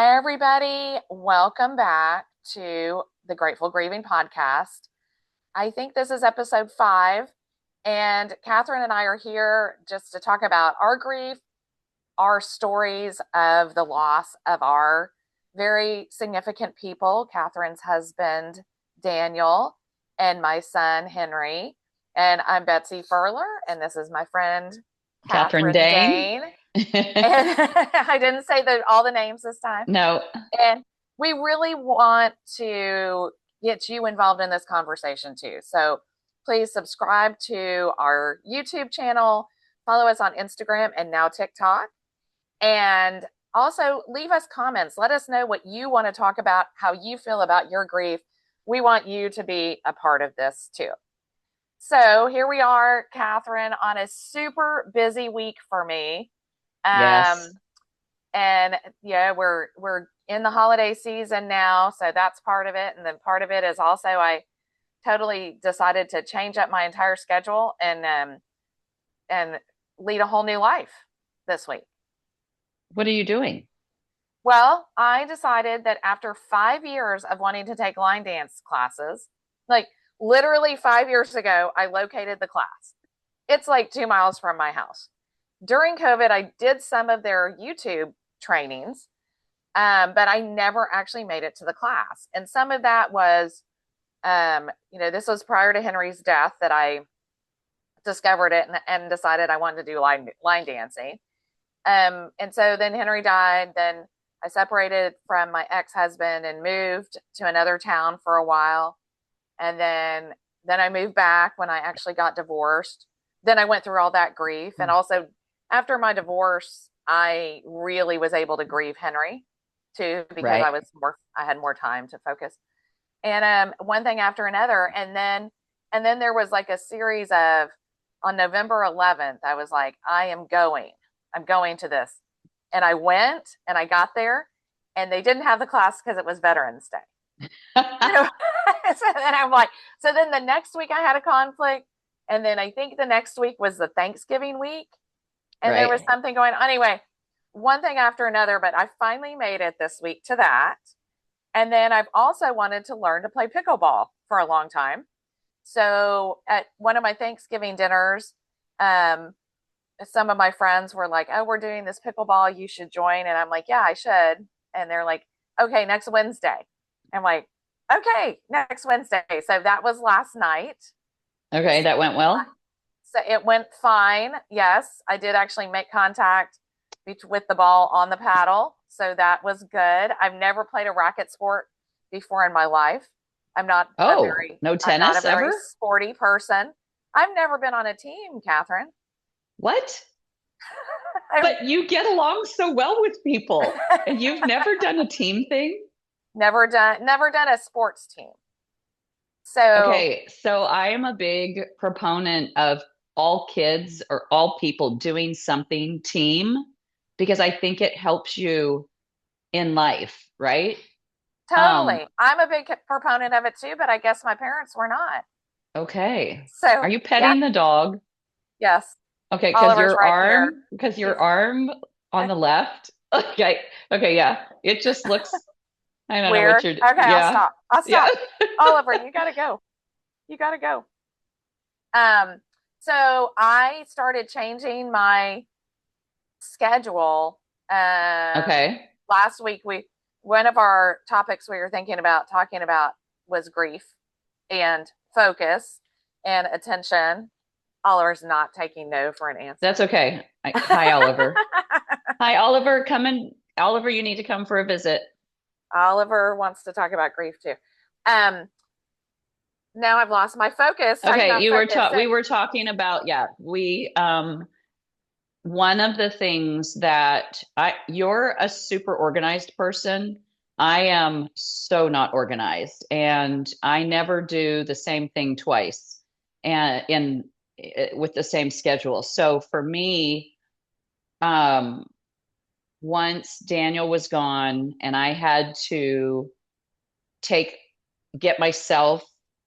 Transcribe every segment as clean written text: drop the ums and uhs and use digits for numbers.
Hi, everybody. Welcome back to the Grateful Grieving podcast. I think this is episode 5, and Katherine and I are here just to talk about our grief, our stories of the loss of our very significant people, Katherine's husband, Daniel, and my son, Henry. And I'm Betsy Furler, and this is my friend, Catherine Catherine Dane. Dane. And I didn't say all the names this time. No. And we really want to get you involved in this conversation too. So please subscribe to our YouTube channel, follow us on Instagram and now TikTok, and also leave us comments. Let us know what you want to talk about, how you feel about your grief. We want you to be a part of this too. So here we are, Catherine, on a super busy week for me. Yes. And yeah, we're in the holiday season now, so that's part of it. And then part of it is also I totally decided to change up my entire schedule and lead a whole new life this week. What are you doing? Well, I decided that after 5 years of wanting to take line dance classes, like literally 5 years ago, I located the class. It's like 2 miles from my house. During COVID, I did some of their YouTube trainings, but I never actually made it to the class. And some of that was, this was prior to Henry's death that I discovered it and decided I wanted to do line dancing. And so then Henry died. Then I separated from my ex-husband and moved to another town for a while. And then I moved back when I actually got divorced. Then I went through all that grief. And also after my divorce, I really was able to grieve Henry too, because Right. I had more time to focus. And one thing after another. And then there was like a series of, on November 11th, I was like, I'm going to this. And I went and I got there and they didn't have the class because it was Veterans Day. So then I'm like, so then the next week I had a conflict. And then I think the next week was the Thanksgiving week. And there was Right. something going on. Anyway, one thing after another, but I finally made it this week to that. And then I've also wanted to learn to play pickleball for a long time. So at one of my Thanksgiving dinners, um, some of my friends were like, "Oh, we're doing this pickleball. You should join." And I'm like, "Yeah, I should." And they're like, "Okay, next Wednesday." I'm like, "Okay, next Wednesday." So that was last night. Okay, that went well. So it went fine. Yes, I did actually make contact with the ball on the paddle. So that was good. I've never played a racket sport before in my life. Oh, no I'm not a tennis very ever? sporty person. I've never been on a team, Catherine. What? I've But you get along so well with people, and you've never done a team thing? never done a sports team. So Okay, so I am a big proponent of all kids or all people doing something team because I think it helps you in life, right? Um, totally. I'm a big proponent of it too, but I guess my parents were not. okay. Are So you yeah, petting the dog? yes. Okay, Oliver's right here. because He's your arm on the left. Okay, okay, yeah. It just looks, I don't know what weird. you're, Okay, I'll yeah, stop. I'll yeah. stop. Oliver, you gotta go. You gotta go. Um, so I started changing my schedule. Okay. Last week one of our topics we were thinking about talking about was grief and focus and attention. Oliver's not taking no for an That's answer. okay. Hi, Oliver. Hi, Oliver. Oliver, you need to come for a visit. Oliver wants to talk about grief too. Um, Now I've lost my focus talking Okay, about focus. So we were talking about, yeah, one of the things that you're a super organized person. I am so not organized, and I never do the same thing twice and with the same schedule. So for me, um, once Daniel was gone and I had to take get myself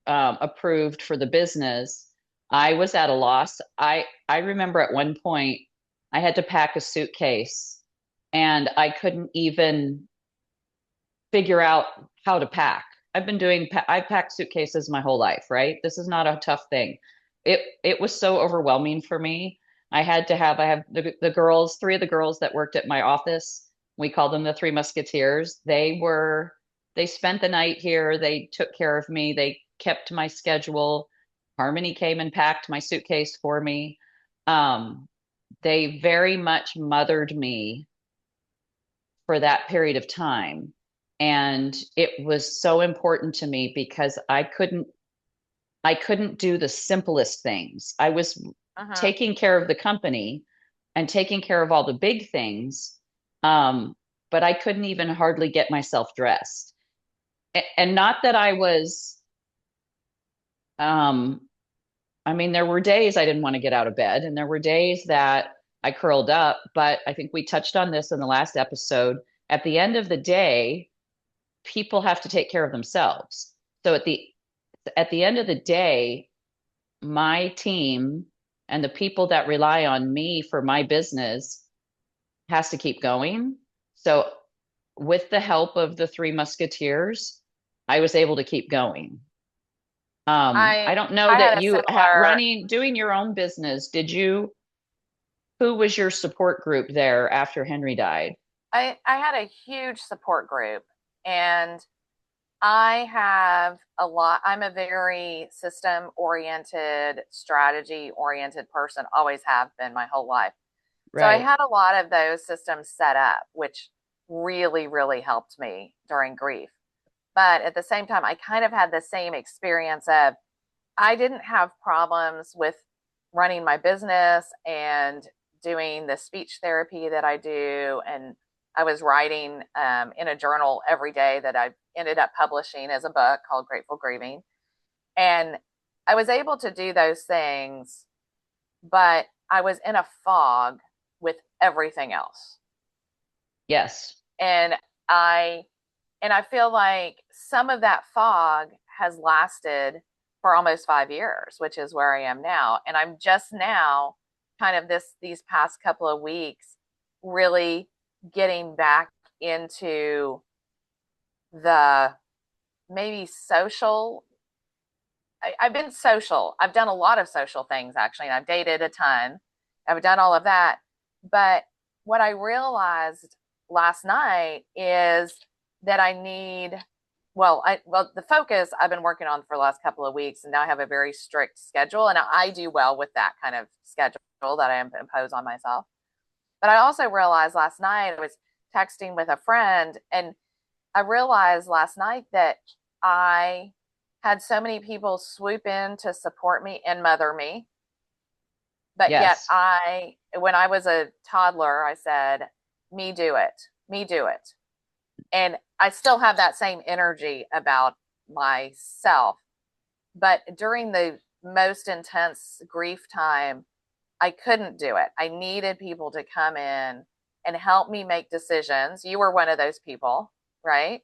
approved for the business, I was at a loss. I remember at one point I had to pack a suitcase and I couldn't even figure out how to pack. I've packed suitcases my whole life, right? This is not a tough thing. It was so overwhelming for me. I have the girls, three of the girls that worked at my office. We called them the Three Musketeers. They spent the night here. They took care of me. They kept my schedule. Harmony came and packed my suitcase for me. Um, they very much mothered me for that period of time. And it was so important to me because I couldn't do the simplest things. I was Uh-huh. taking care of the company and taking care of all the big things. Um, but I couldn't even hardly get myself dressed. And not that I was, um, I mean, there were days I didn't want to get out of bed, and there were days that I curled up, but I think we touched on this in the last episode. At the end of the day, people have to take care of themselves. So at the end of the day, my team and the people that rely on me for my business has to keep going. So with the help of the Three Musketeers, I was able to keep going. I don't know I that had a you similar doing your own business. Who was your support group there after Henry died? I had a huge support group, and I have a lot. I'm a very system oriented, strategy oriented person, always have been my whole life. So I Right. had a lot of those systems set up, which really, really helped me during grief. But at the same time, I kind of had the same experience of I didn't have problems with running my business and doing the speech therapy that I do. And I was writing in a journal every day that I ended up publishing as a book called Grateful Grieving. And I was able to do those things, but I was in a fog with everything else. Yes. And I I feel like some of that fog has lasted for almost 5 years, which is where I am now. And I'm just now kind of these past couple of weeks really getting back into the maybe social. I've been social. I've done a lot of social things actually, and I've dated a ton. I've done all of that. But what I realized last night is that I need the focus I've been working on for the last couple of weeks, and now I have a very strict schedule, and I do well with that kind of schedule that I impose on myself. But I also realized last night I was texting with a friend, and I realized last night that I had so many people swoop in to support me and mother me. But yet, Yes. when I was a toddler, I said, me do it, me do it. And I still have that same energy about myself. But during the most intense grief time, I couldn't do it. I needed people to come in and help me make decisions. You were one of those people, right?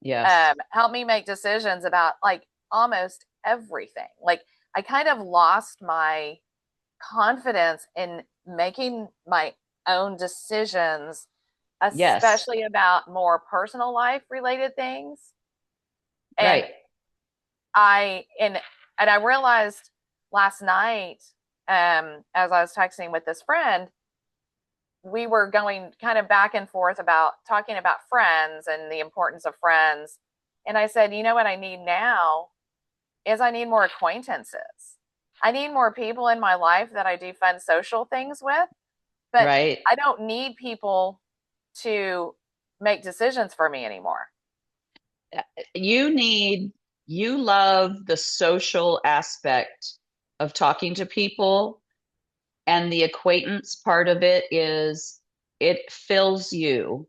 Yes. Help me make decisions about like almost everything. Like I kind of lost my confidence in making my own decisions, Yes. especially about more personal life related things. And Right. I and I realized last night, as I was texting with this friend, we were going kind of back and forth about talking about friends and the importance of friends. And I said, you know what I need now is I need more acquaintances. I need more people in my life that I do fun social things with, but Right. I don't need people to make decisions for me anymore. You need, you love the social aspect of talking to people, and the acquaintance part of it is it fills you.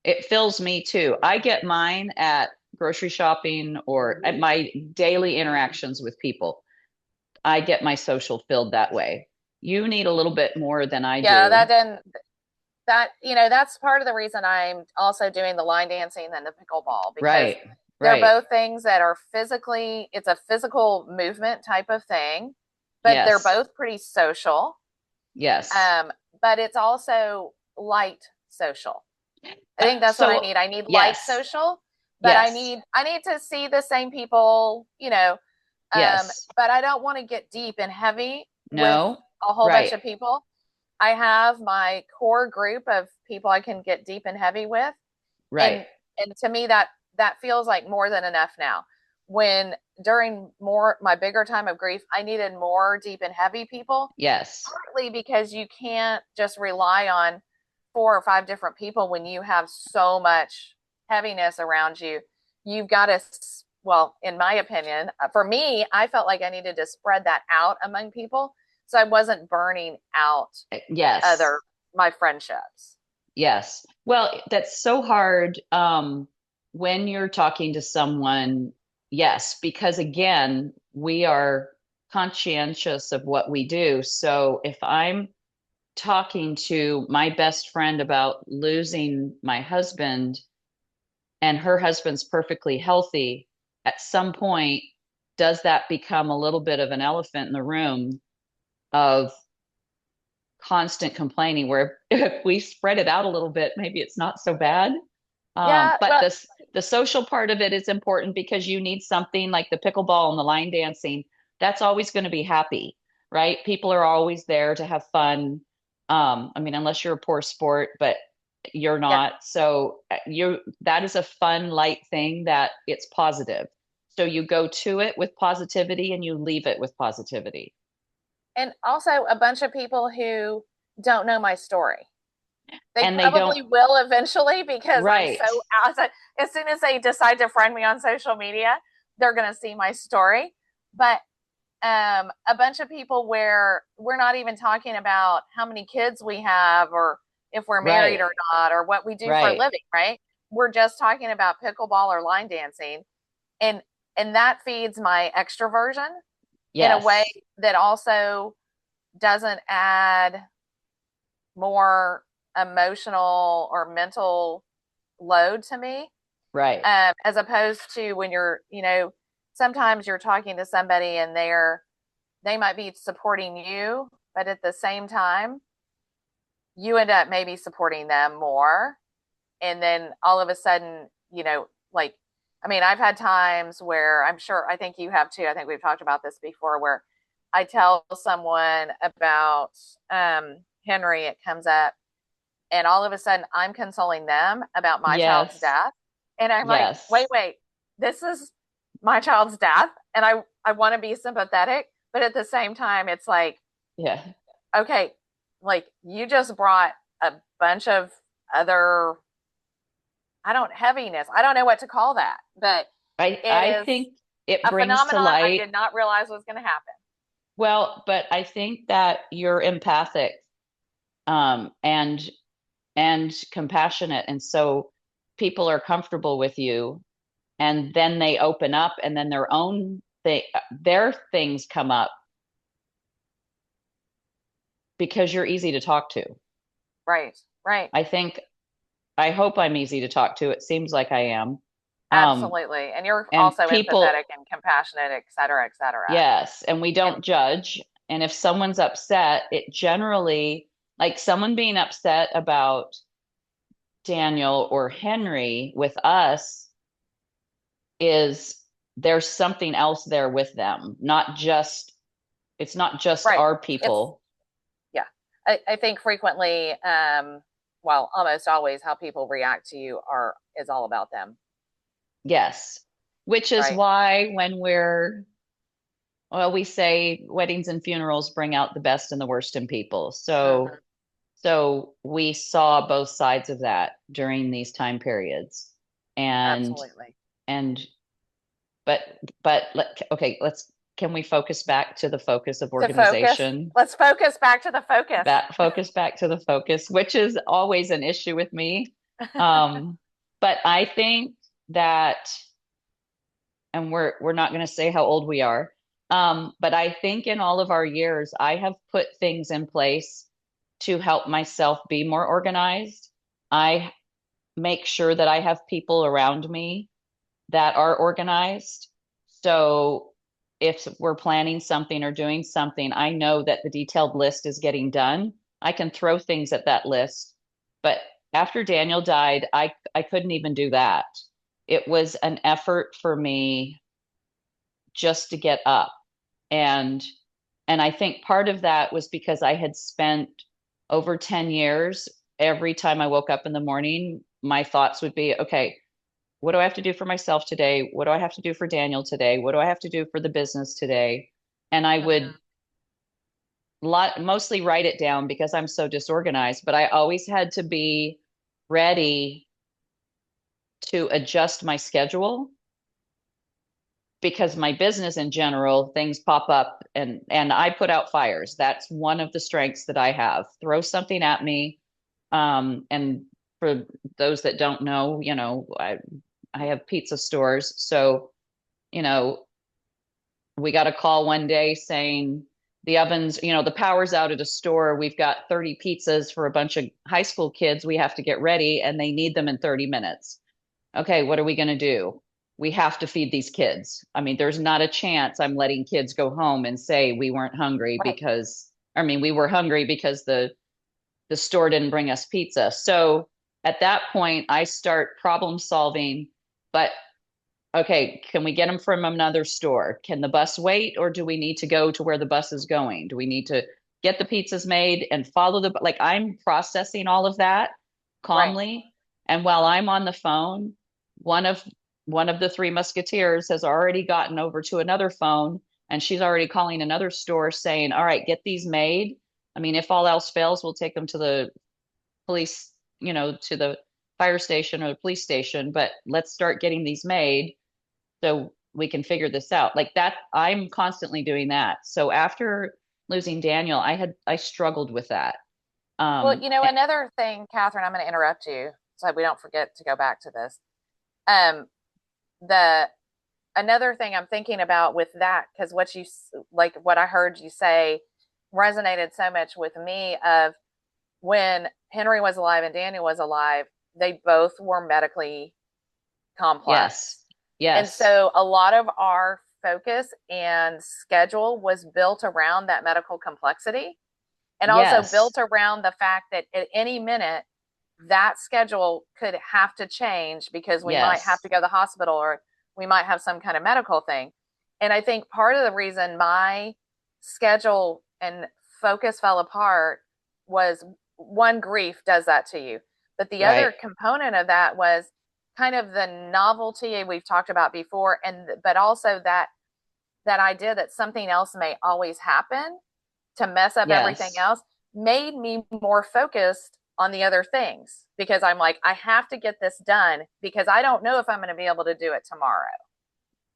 It fills me too. I get mine at grocery shopping or at my daily interactions with people. I get my social filled that way. You need a little bit more than I Yeah, that do. didn't that that's part of the reason I'm also doing the line dancing and the pickleball because Right. they're Right. both things that are physically it's a physical movement type of thing, but they're Yes. both pretty social. Yes. Um, but it's also light social. I think that's what I So need. I need light yes, social, but yes, I need to see the same people, yes, but I don't want to get deep and heavy with no, a whole bunch right, of people. I have my core group of people I can get deep and heavy with, right, and to me that feels like more than enough now. When during more my bigger time of grief, I needed more deep and heavy people, yes, partly because you can't just rely on 4 or 5 different people when you have so much heaviness around you. You've got to, well, in my opinion, for me, I felt like I needed to spread that out among people so I wasn't burning out yes, other my friendships. yes. Well, that's so hard when you're talking to someone, yes, because again, we are conscientious of what we do. So if I'm talking to my best friend about losing my husband and her husband's perfectly healthy, at some point, does that become a little bit of an elephant in the room of constant complaining where if we spread it out a little bit, maybe it's not so bad. Yeah, But well, the social part of it is important because you need something like the pickleball and the line dancing. That's always going to be happy, right? People are always there to have fun. I mean, unless you're a poor sport, but you're yeah. not. So you that is a fun, light thing that it's positive. So you go to it with positivity and you leave it with positivity. And also a bunch of people who don't know my story. They And they don't, probably will eventually because I'm so right. outside. As soon as they decide to friend me on social media, they're going to see my story. But a bunch of people where we're not even talking about how many kids we have or if we're married Right, or not or what we do for a right. living, right? We're just talking about pickleball or line dancing, and that feeds my extroversion in a way Yes, that also doesn't add more emotional or mental load to me, right. as opposed to when you're, sometimes you're talking to somebody and they might be supporting you, but at the same time, you end up maybe supporting them more. And then all of a sudden, like, I mean, I've had times where I'm sure, I think you have too. I think we've talked about this before, where I tell someone about Henry, it comes up, and all of a sudden I'm consoling them about my child's Yes, death. And I'm like, yes. wait, this is my child's death. And I want to be sympathetic, but at the same time, it's like, Yeah. okay, like you just brought a bunch of other, I don't, heaviness. I don't know what to call that, but it I is think it a brings to phenomenon I light, did not realize was going to happen. well, but I think that you're empathic um and and compassionate. And so people are comfortable with you and then they open up and then their things come up because you're easy to talk to. Right, right. I think I hope I'm easy to talk to. It seems like I am. Um, Absolutely. And you're and also people, empathetic and compassionate, et cetera, et cetera. yes, and we And don't judge. And if someone's upset, it generally, like someone being upset about Daniel or Henry with us, is there's something else there with them, not just, it's not just right. our It's, people. yeah. I think frequently, well, almost always how people react to you is all about them. Yes. Which is Right. why when well, we say weddings and funerals bring out the best and the worst in people. Hmm. So we saw both sides of that during these time periods. And Absolutely. and but okay, can we focus back to the focus of To focus, organization? let's focus back to the focus. That focus back to the focus, which is always an issue with me. Um, but I think that, and we're not going to say how old we are. But I think in all of our years, I have put things in place to help myself be more organized. I make sure that I have people around me that are organized. So if we're planning something or doing something, I know that the detailed list is getting done. I can throw things at that list, but after Daniel died, I couldn't even do that. It was an effort for me just to get up. And I think part of that was because I had spent over 10 years, every time I woke up in the morning, my thoughts would be, okay, what do I have to do for myself today? What do I have to do for Daniel today? What do I have to do for the business today? And I would Mhm. mostly write it down because I'm so disorganized, but I always had to be ready to adjust my schedule because my business in general, things pop up and I put out fires. That's one of the strengths that I have. Throw something at me. And for those that don't know, I have pizza stores. So, you know, we got a call one day saying the ovens, the power's out at a store. We've got 30 pizzas for a bunch of high school kids. We have to get ready and they need them in 30 minutes. Okay, what are we going to do? We have to feed these kids. I mean, there's not a chance I'm letting kids go home and say we weren't hungry Right. because, I mean, we were hungry because the store didn't bring us pizza. So at that point, I start problem solving, but okay, can we get them from another store? Can the bus wait, or do we need to go to where the bus is going? Do we need to get the pizzas made and follow like I'm processing all of that Right. calmly. And while I'm on the phone, one of one of the three musketeers has already gotten over to another phone and she's already calling another store saying, all right, get these made. I mean, if all else fails, we'll take them to the police, to the fire station or the police station, but let's start getting these made so we can figure this out. Like that, I'm constantly doing that. So after losing Daniel, I struggled with that. Well, Um, another thing, Catherine, I'm going to interrupt you so we don't forget to go back to this. Um, the another thing I'm thinking about with that, because what I heard you say resonated so much with me of when Henry was alive and Daniel was alive, they both were medically yes, complex. And yes, so a lot of our focus and schedule was built around that medical complexity and also yes, built around the fact that at any minute that schedule could have to change because we might have yes, to go to the hospital or we might have some kind of medical thing. And I think part of the reason my schedule and focus fell apart was one, grief does that to you. But the right, other component of that was kind of the novelty we've talked about before, and but also that idea that something else may always happen to mess up everything yes, else made me more focused on the other things because I'm like, I have to get this done because I don't know if I'm going to be able to do it tomorrow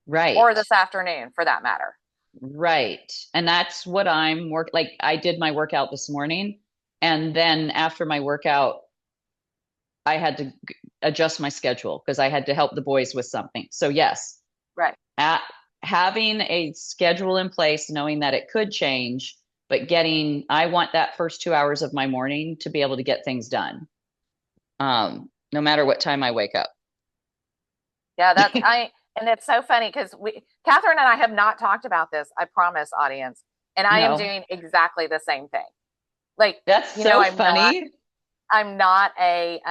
or right, this afternoon for that matter. right. And that's what like I did my workout this morning. And then after my workout, I had to adjust my schedule because I had to help the boys with something. So yes, Right. at having a schedule in place, knowing that it could change, but I want that first 2 hours of my morning to be able to get things done. No matter what time I wake up. Yeah, and it's so funny because Catherine and I have not talked about this, I promise, audience. And I am No, doing exactly the same thing. Like, that's so funny. I'm not a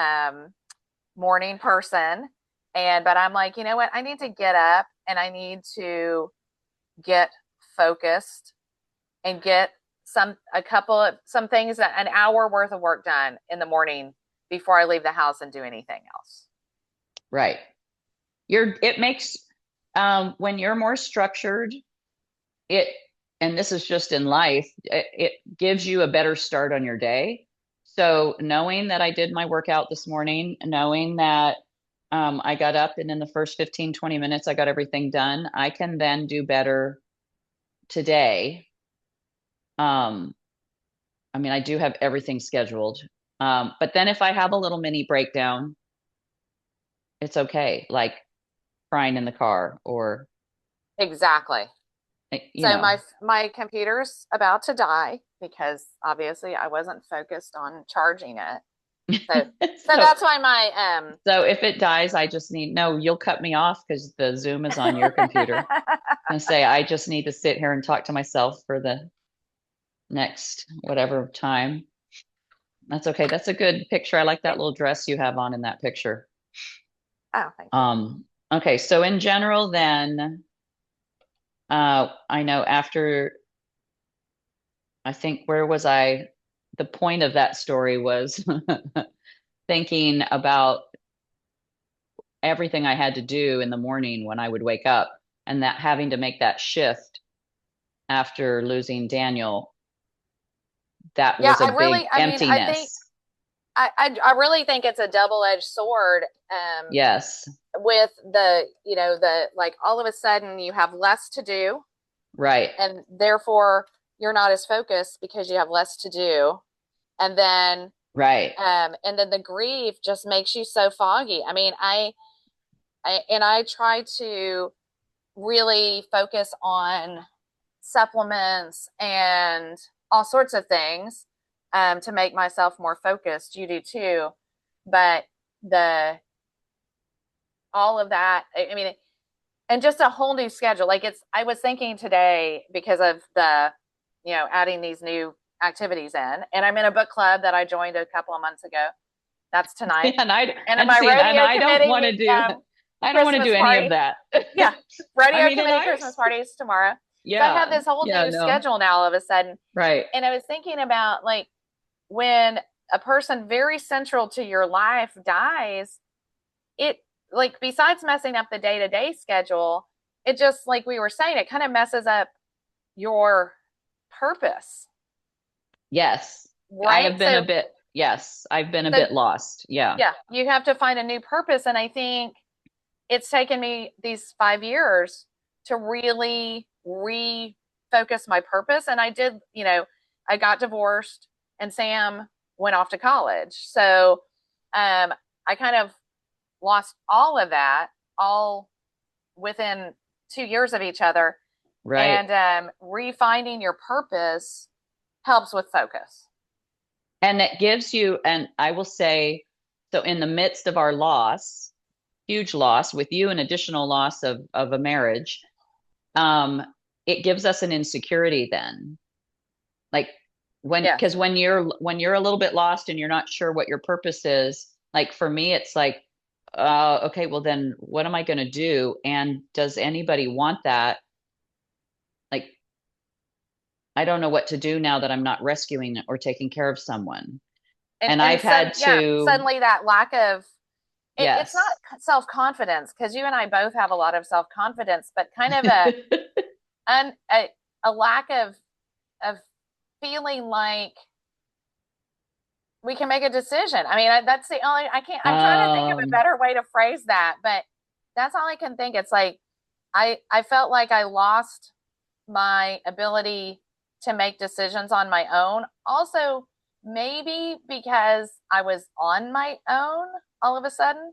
morning person. But I'm like, you know what? I need to get up and I need to get focused and get some things that an hour worth of work done in the morning before I leave the house and do anything else. Right. It makes, when you're more structured, it, and this is just in life, it gives you a better start on your day. So knowing that I did my workout this morning, knowing that I got up and in the first 15, 20 minutes, I got everything done, I can then do better today. Um, I mean, I do have everything scheduled. But then if I have a little mini breakdown, it's okay, like crying in the car or, Exactly. you So know, my computer's about to die because obviously I wasn't focused on charging it. So so that's why my so if it dies, I just need, no, you'll cut me off because the Zoom is on your computer. And say, I just need to sit here and talk to myself for the next whatever time. That's okay. That's a good picture. I like that Thank little you. dress you have on in that picture. Oh, thank you. Um, okay, so in general, then, I know after, I think, where was I? The point of that story was thinking about everything I had to do in the morning when I would wake up, and that having to make that shift after losing Daniel, that Yeah, was a big I mean, emptiness. I really think it's a double-edged sword. Yes, With the, the like all of a sudden you have less to do, right, and therefore you're not as focused because you have less to do. And then, right. the grief just makes you so foggy. I mean, I try to really focus on supplements and all sorts of things, to make myself more focused. You do too, but the all of that. I mean, and just a whole new schedule. Like I was thinking today because of the, adding these new activities in, and I'm in a book club that I joined a couple of months ago. That's tonight. And in And my see, and rodeo I don't want to committee do, I don't want to do Christmas any of party, that. yeah, I rodeo mean, and committee I, Christmas parties tomorrow. So I have yeah, this whole yeah, new no, schedule now all of a sudden. right. And I was thinking about, like, when a person very central to your life dies, it, like, besides messing up the day-to-day schedule, it just, like we were saying, it kind of messes up your purpose, Yes, I have right? been a So bit, yes, I've been a so bit lost. Yeah. yeah, you have to find a new purpose. And I think it's taken me these 5 years to really refocus my purpose. And I did, I got divorced and Sam went off to college. So I kind of lost all of that, all within 2 years of each other. Right. And refinding your purpose helps with focus. And it gives you, and I will say, so in the midst of our loss, huge loss with you, an additional loss of a marriage, um, it gives us an insecurity then. Like Yes. because when you're a little bit lost and you're not sure what your purpose is, like for me, it's like, okay, well then what am I going to do? And does anybody want that? Like, I don't know what to do now that I'm not rescuing or taking care of someone. And And I've had yeah, to, suddenly that lack of it's not yes. self-confidence, because you and I both have a lot of self-confidence, but kind of an, a lack of feeling like we can make a decision. I mean, that's the only, I can't, I'm trying to think of a Um, better way to phrase that, but that's all I can think. It's like I felt like I lost my ability to make decisions on my own. Also, maybe because I was on my own all of a sudden.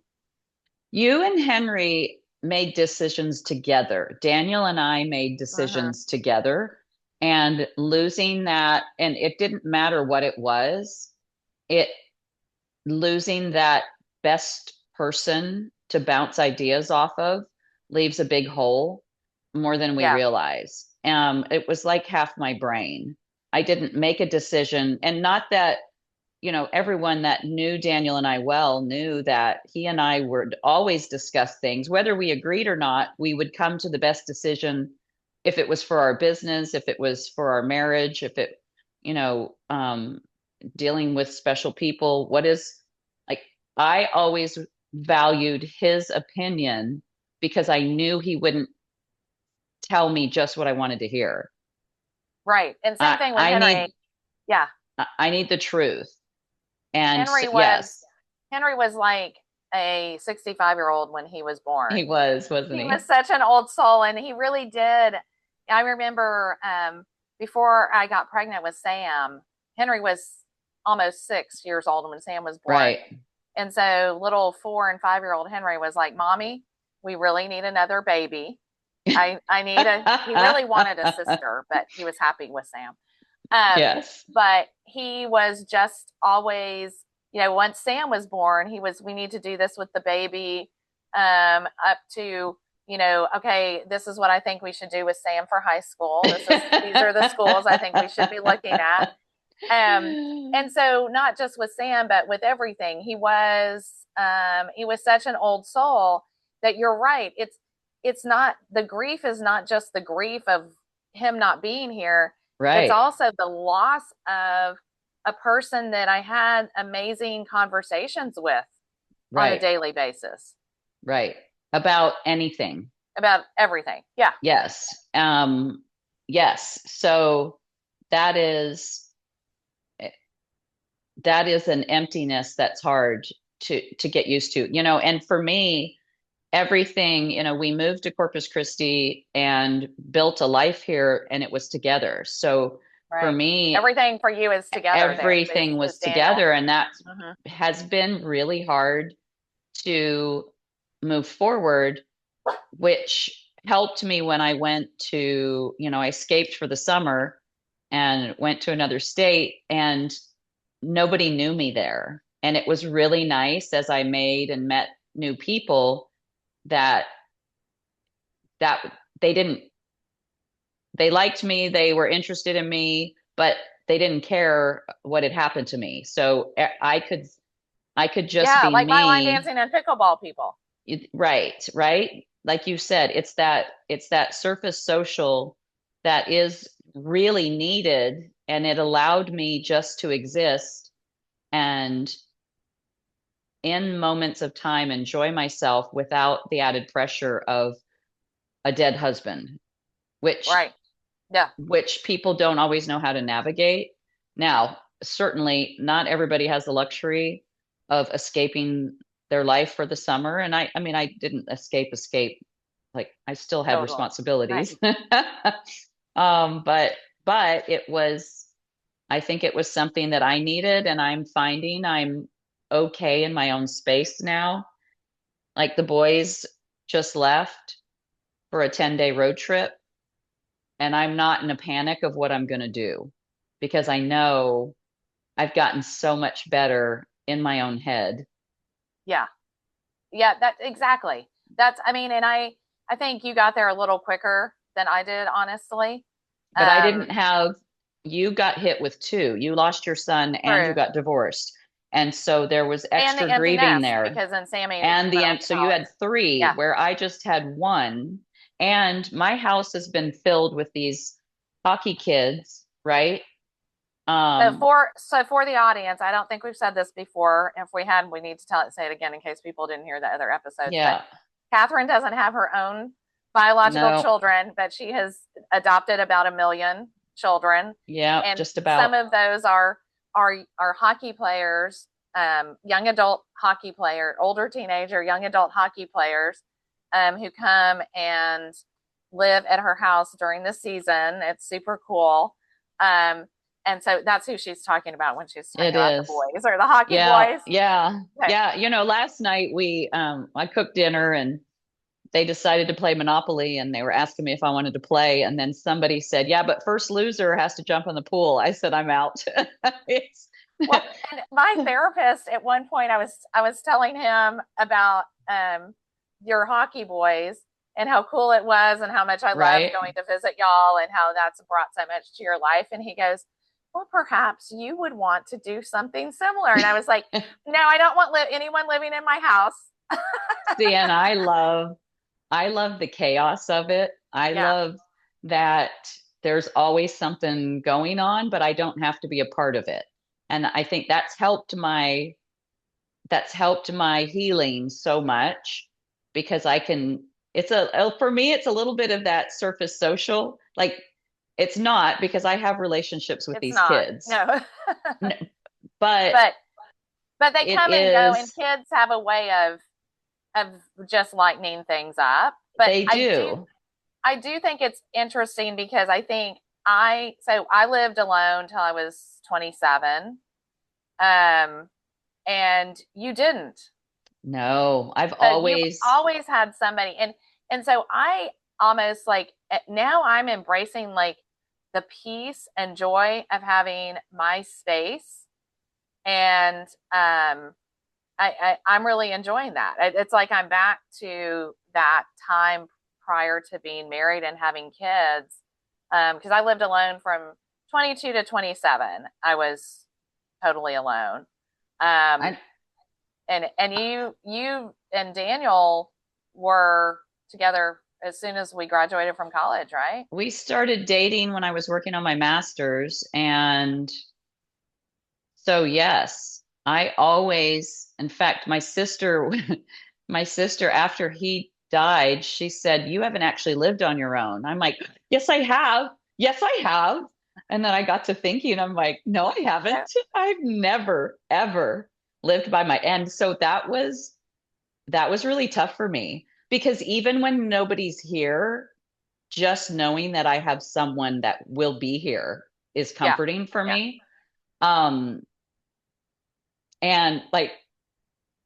you and Henry made decisions together. Daniel and I made Mm-hmm. decisions together, and losing that, and it didn't matter what it was, it losing that best person to bounce ideas off of leaves a big hole more than we Yeah. realize. It was like half my brain. I didn't make a decision, and not that everyone that knew Daniel and I well knew that he and I would always discuss things, whether we agreed or not. We would come to the best decision if it was for our business, if it was for our marriage, if it, you know, um, dealing with special people. What is like, I always valued his opinion because I knew he wouldn't tell me just what I wanted to hear. Right. And same I, thing with I Henry. need, Yeah. I need the truth. And Henry was yes, Henry was like a 65-year-old when he was born. he was, wasn't He was he? such an old soul, and he really did. I remember, before I got pregnant with Sam, Henry was almost 6 years old when Sam was born. Right. And so little 4 and 5-year-old Henry was like, Mommy, we really need another baby. I need he really wanted a sister, but he was happy with Sam. Yes. But he was just always, once Sam was born, we need to do this with the baby, up to, okay, this is what I think we should do with Sam for high school. These are the schools I think we should be looking at. And so not just with Sam, but with everything, he was such an old soul that you're right. It's not, the grief is not just the grief of him not being here. It's Right, also the loss of a person that I had amazing conversations with on a right, daily basis right. About anything. about everything. Yeah. Yes. Yes. So that is that is an emptiness that's hard to get used to, and for me, everything, we moved to Corpus Christi and built a life here and it was together. So for Right. me, Everything for you is together there, everything is was Daniel. together, and that Hmm. has been really hard to move forward, which helped me when I went to, I escaped for the summer and went to another state, and nobody knew me there. And it was really nice as I made and met new people that that they didn't they liked me, they were interested in me, but they didn't care what had happened to me. So I could just Yeah, be like my line me. dancing and pickleball people. Right, right. Like you said, it's that surface social that is really needed, and it allowed me just to exist and in moments of time enjoy myself without the added pressure of a dead husband, which Right. Yeah. which people don't always know how to navigate. Now, certainly not everybody has the luxury of escaping their life for the summer. And I mean, I didn't escape. Like I still had Totally. Right. responsibilities. But I think it was something that I needed, and I'm finding I'm okay in my own space now. Like the boys just left for a 10-day road trip, and I'm not in a panic of what I'm going to do because I know I've gotten so much better in my own head. Yeah. Yeah, that exactly. That's, I mean, and I think you got there a little quicker than I did, honestly. But I Um, didn't have, you got hit with two. You lost your son and you True. got divorced. And so there was And the extra empty grieving nest there. because then Sammy And went off to so you college. had three Yeah. where I just had one. And my house has been filled with these hockey kids, right? Um, So for the audience, I don't think we've said this before. If we had, we need to say it again in case people didn't hear the other episodes. But yeah, Catherine doesn't have her own biological no, children, but she has adopted about 1 million children, yeah, and just some about. of those are hockey players, young adult hockey player, older teenager, young adult hockey players, who come and live at her house during the season. It's super cool. Um, and so that's who she's talking about when she's talking It about the is. boys or the hockey Yeah, boys. yeah, Okay. yeah. Last night I cooked dinner and they decided to play Monopoly and they were asking me if I wanted to play. And then somebody said, yeah, but first loser has to jump in the pool. I said, I'm out. It's, Well, and my therapist at one point, I was telling him about your hockey boys and how cool it was and how much I loved right. going to visit y'all and how that's brought so much to your life. And he goes, "Well, perhaps you would want to do something similar." And I was like, "No, I don't want anyone living in my house." See, and I love the chaos of it. I Yeah, love that there's always something going on, but I don't have to be a part of it. And I think that's helped my healing so much because I can for me it's a little bit of that surface social. Like it's not because I have relationships with it's these not. kids. No. But but but they it come and go, and is kids have a way of just lightening things up. But they do. I do think it's interesting because I think I lived alone till I was 27. And you didn't. No, I've So you've always always had somebody, and so I almost like now I'm embracing like the peace and joy of having my space, and I'm really enjoying that. It's like I'm back to that time prior to being married and having kids, because I lived alone from 22 to 27, I was totally alone. Um, I and you and Daniel were together as soon as we graduated from college, right? we started dating when I was working on my master's, and so yes, I always, in fact, my sister, my sister, after he died, she said, "You haven't actually lived on your own." I'm like, "Yes, I have. Yes, I have." And then I got to thinking, I'm like, "No, I haven't. I've never, ever lived by my end." So that was really tough for me because even when nobody's here, just knowing that I have someone that will be here is Yeah. comforting for Yeah. me. Um, and like,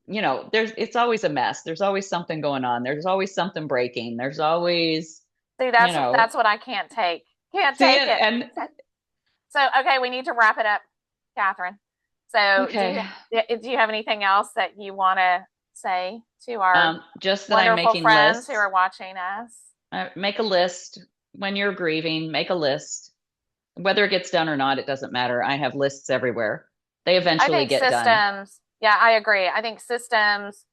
it's always a mess. There's always something going on. There's always something breaking. There's always, See, you that's know, what I can't take. Can't see take it. it. And So, okay, we need to wrap it up, Catherine. So, okay. do you have anything else that you want to say to our Just that I'm wonderful making friends who lists. are watching us? Make a list when you're grieving, make a list. Whether it gets done or not, it doesn't matter. I have lists everywhere. They I eventually think get done. systems, yeah, I agree. I think systems,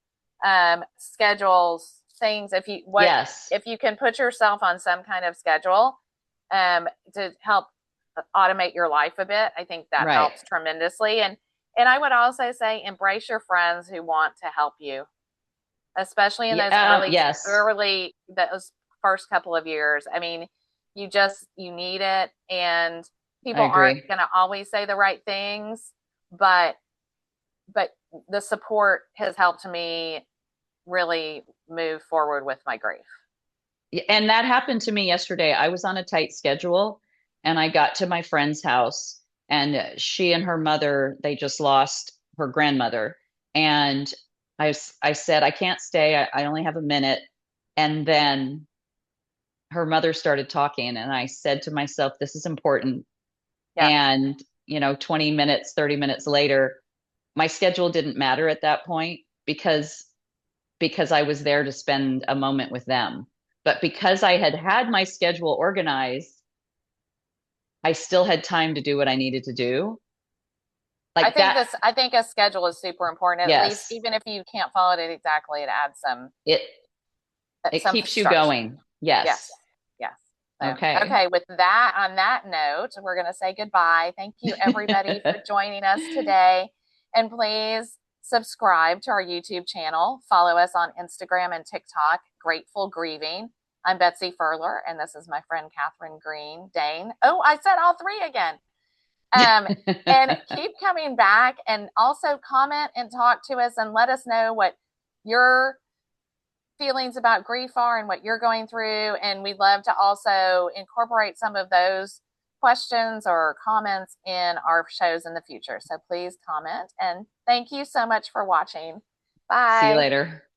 schedules, things, Yes, if you can put yourself on some kind of schedule, to help automate your life a bit, I think that right. helps tremendously. And I would also say embrace your friends who want to help you, especially in those Yeah, yes, those first couple of years. I mean, you need it, and I people aren't agree. going to always say the right things, but but the support has helped me really move forward with my grief. And that happened to me yesterday. I was on a tight schedule and I got to my friend's house and she and her mother, they just lost her grandmother. And I said, I can't stay. I only have a minute. And then her mother started talking and I said to myself, this is important. Yeah. And, 20 minutes, 30 minutes later, my schedule didn't matter at that point because I was there to spend a moment with them. But because I had had my schedule organized, I still had time to do what I needed to do. Like that, I think a schedule is super important. At least yes, even if you can't follow it exactly, it adds it it some keeps you structure. going. Yes. Yes. Yes. So, Okay. okay, with that, on that note, we're going to say goodbye. Thank you, everybody, for joining us today. And please subscribe to our YouTube channel. Follow us on Instagram and TikTok, Grateful Grieving. I'm Betsy Furler, and this is my friend Catherine Green Dane. Oh, I said all three again. Um, and keep coming back and also comment and talk to us and let us know what your feelings about grief are and what you're going through. And we'd love to also incorporate some of those questions or comments in our shows in the future. So please comment. And thank you so much for watching. See you Bye. later.